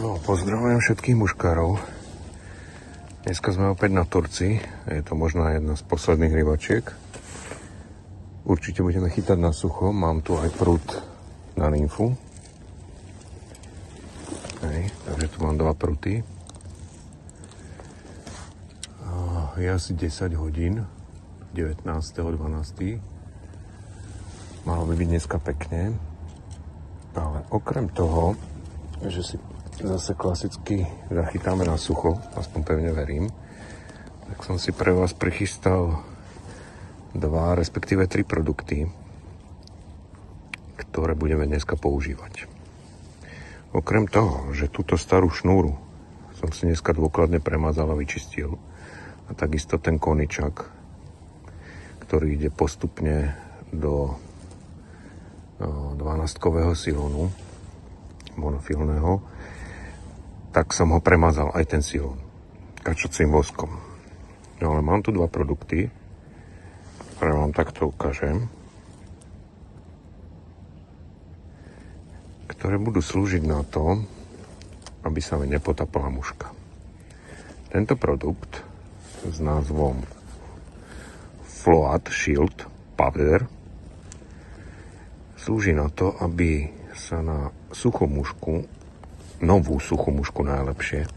No, pozdravujem všetkých muškárov. Dneska sme opäť na Turci. Je to možno jedna z posledných rybačiek. Určite budeme chytať na sucho. Mám tu aj prúd na nymfu. Hej, takže tu mám 2 prúty. Je asi 10 hodín. 19.12. Malo by byť dneska pekne. Ale okrem toho, že si zase klasicky zachytáme na sucho, aspoň pevne verím, tak som si pre vás prichystal 2, respektíve 3 produkty, ktoré budeme dneska používať. Okrem toho, že túto starú šnúru som si dneska dôkladne premazal a vyčistil, a takisto ten koničak, ktorý ide postupne do 12-kového silónu monofilného, tak som ho premazal aj ten silón kačacím voskom. No ale mám tu 2 produkty, ktoré vám takto ukážem, ktoré budú slúžiť na to, aby sa mi nepotapala muška. Tento produkt s názvom Float Shield Powder slúži na to, aby sa na suchú mušku, novú suchú mušku najlepšie,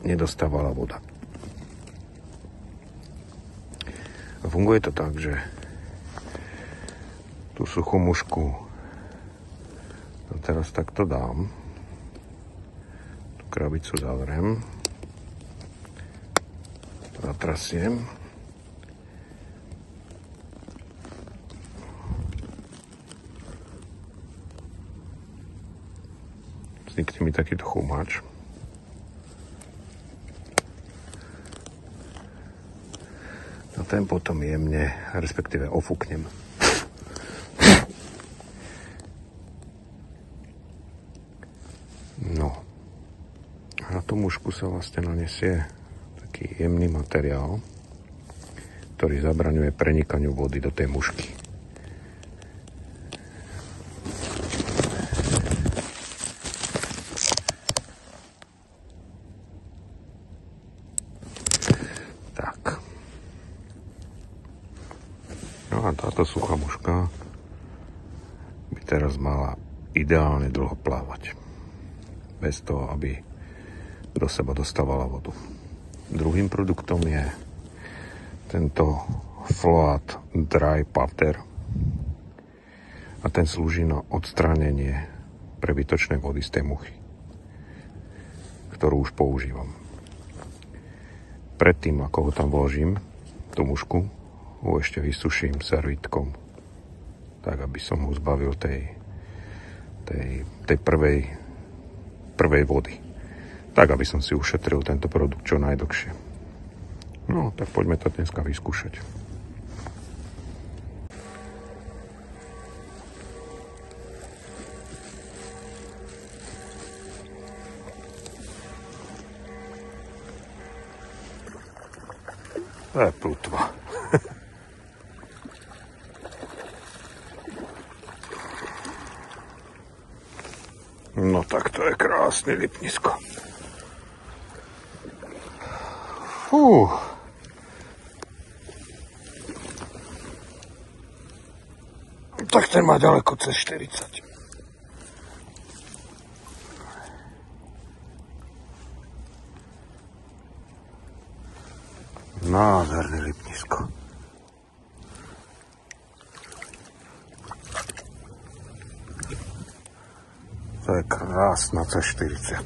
nedostávala voda. A funguje to tak, že tú suchú mušku teraz takto dám, tú krabicu zavriem, zatrasiem, vznikne mi takýto chumáč. A ten potom jemne, respektíve ofúknem. No. A na tú mušku sa vlastne nanesie taký jemný materiál, ktorý zabraňuje prenikaniu vody do tej mušky. A táto suchá muška by teraz mala ideálne dlho plávať. Bez toho, aby do seba dostávala vodu. Druhým produktom je tento Float Dry Powder. A ten slúži na odstránenie prebytočnej vody z tej muchy, ktorú už používam. Predtým, ako ho tam vložím, tú mušku, ho ešte vysuším servitkou, tak aby som ho zbavil tej prvej vody. Tak, aby som si ušetril tento produkt čo najdlhšie. No, tak poďme to dneska vyskúšať. To je plutva. No tak to je krásne lipnisko. Fú. Tak ten má ďaleko cez 40. Nádherné lipnisko. To je krásna C40.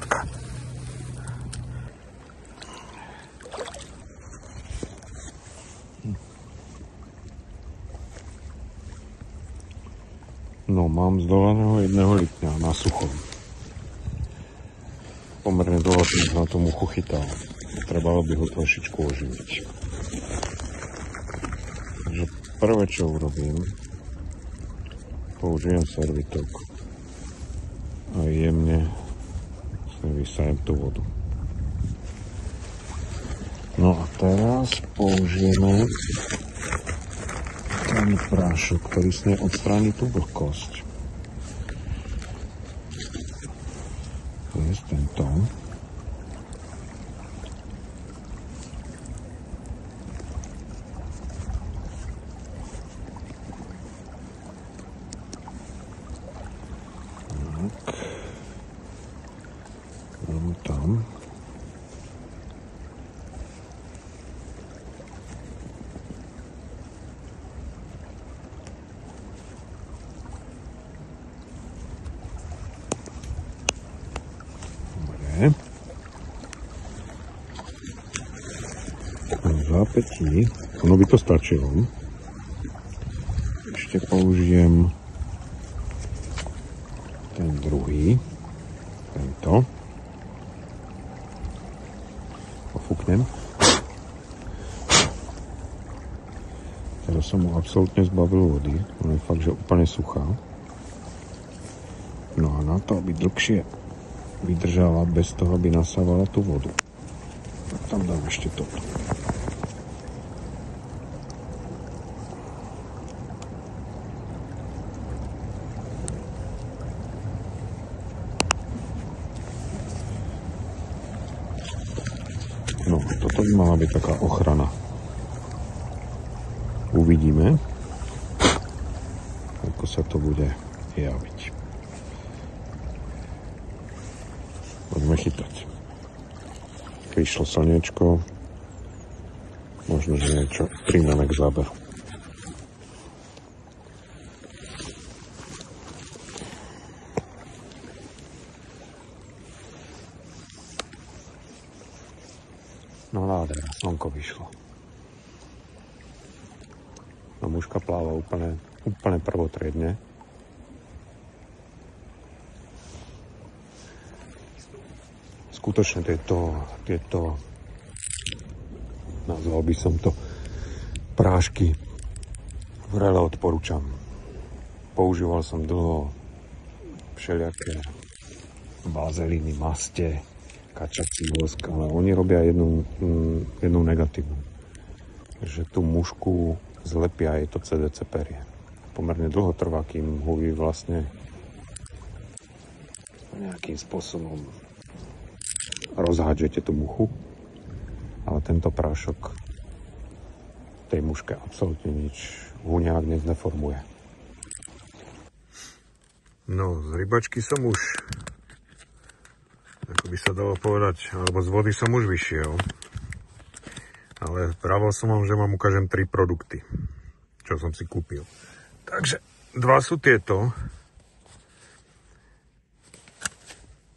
No, mám zdolaného jedného lipňa na suchom. Pomerne dlho som na tú muchu chytal. Trebalo by ho trošičku oživiť. Takže prvé, čo urobím, použijem servitok a jemne vysajem tú vodu. No a teraz použijeme ten prášok, ktorý s nej odstráni tú vlhkosť. cez tento. Tam. Dobre. V zápätí, ono by to stačilo. Ešte použijem ten druhý, tento. Ofúknem. Teraz som mu absolútne zbavil vody. Ona je fakt, že úplne suchá. No a na to, aby dlhšie vydržala bez toho, aby nasávala tú vodu, tak tam dám ešte toto. No, toto by mala byť taká ochrana. Uvidíme, ako sa to bude javiť. Poďme chytať. Vyšlo slniečko. Možno, že niečo príjmeme k záberu. No nádhera, slnko vyšlo. No mužka pláva úplne prvotriedne. Skutočne tieto nazval by som to prášky vrele odporúčam. Používal som dlho všelijaké vazeliny, maste, kačací vosk, ale oni robia jednu negatívnu. Že tú mušku zlepia aj to CDC perie. Pomerne dlho trvá, kým ho vy vlastne nejakým spôsobom rozhádžete tú muchu, ale tento prášok tej muške absolútne nič nejak nezdeformuje. No, z rybačky som už, ako by sa dalo povedať, alebo z vody som už vyšiel. Ale vravel som vám, že vám ukážem 3 produkty, čo som si kúpil. Takže 2 sú tieto.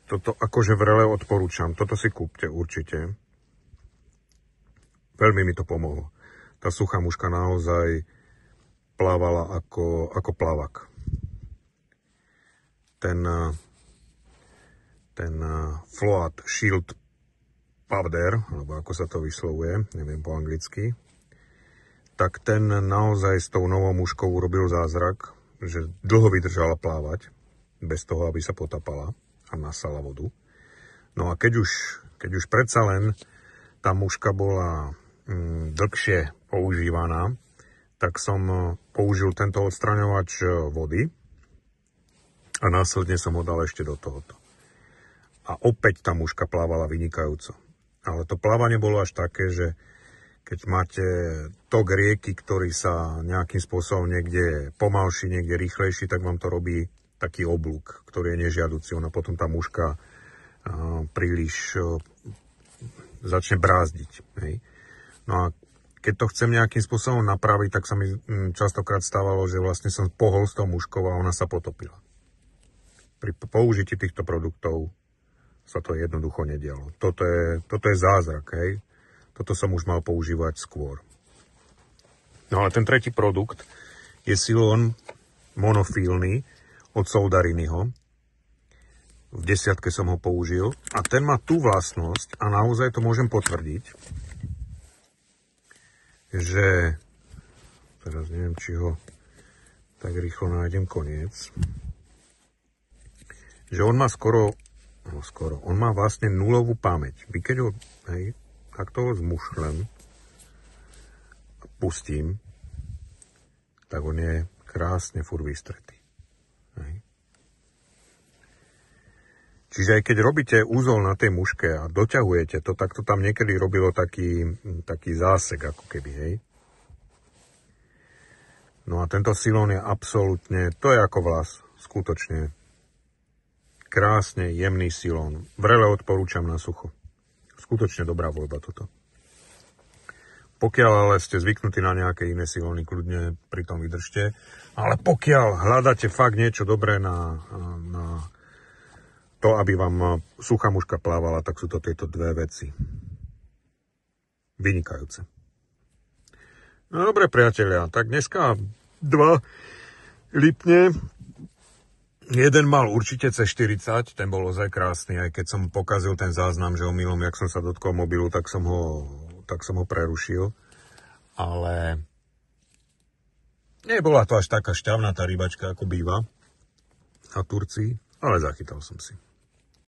Toto akože vrele odporúčam. Toto si kúpte určite. Veľmi mi to pomohlo. Tá suchá muška naozaj plávala ako plavak. Ten Float Shield Powder, alebo ako sa to vyslovuje, neviem po anglicky, tak ten naozaj s tou novou muškou urobil zázrak, že dlho vydržala plávať, bez toho, aby sa potapala a nasala vodu. No a keď už predsa len tá muška bola dlhšie používaná, tak som použil tento odstraňovač vody a následne som ho dal ešte do tohoto. A opäť tá muška plávala vynikajúco. Ale to plávanie bolo až také, že keď máte tok rieky, ktorý sa nejakým spôsobom niekde pomalší, niekde rýchlejší, tak vám to robí taký oblúk, ktorý je nežiaducí. Ona potom tá muška príliš začne brázdiť. Hej. No a keď to chcem nejakým spôsobom napraviť, tak sa mi častokrát stávalo, že vlastne som pohol s tou muškou a ona sa potopila. Pri použití týchto produktov sa to jednoducho nedialo. Toto je zázrak, hej. Toto som už mal používať skôr. No ale ten tretí produkt je silón monofilný od Soldariniho. V 10 som ho použil a ten má tú vlastnosť a naozaj to môžem potvrdiť, že teraz neviem, či ho tak rýchlo nájdem koniec, že on má on má vlastne nulovú pamäť. Vy keď ho, hej, tak toho zmušlem a pustím, tak on je krásne furt vystretý. Hej. Čiže aj keď robíte úzol na tej muške a doťahujete to, tak to tam niekedy robilo taký zásek, ako keby, hej. No a tento silón je absolútne, to je ako vlas, skutočne. Krásne, jemný silón. Vrele odporúčam na sucho. Skutočne dobrá voľba toto. Pokiaľ ale ste zvyknutí na nejaké iné silóny, kľudne pri tom vydržte. Ale pokiaľ hľadáte fakt niečo dobré na to, aby vám suchá muška plávala, tak sú to tieto dve veci. Vynikajúce. No dobre, priatelia, tak dneska 2 lipne. Jeden mal určite C40, ten bol ozaj krásny, aj keď som pokazil ten záznam, že omylom, jak som sa dotkol mobilu, tak som ho prerušil. Ale nebola to až taká šťavnatá rybačka, ako býva na Turcii, ale zachytal som si.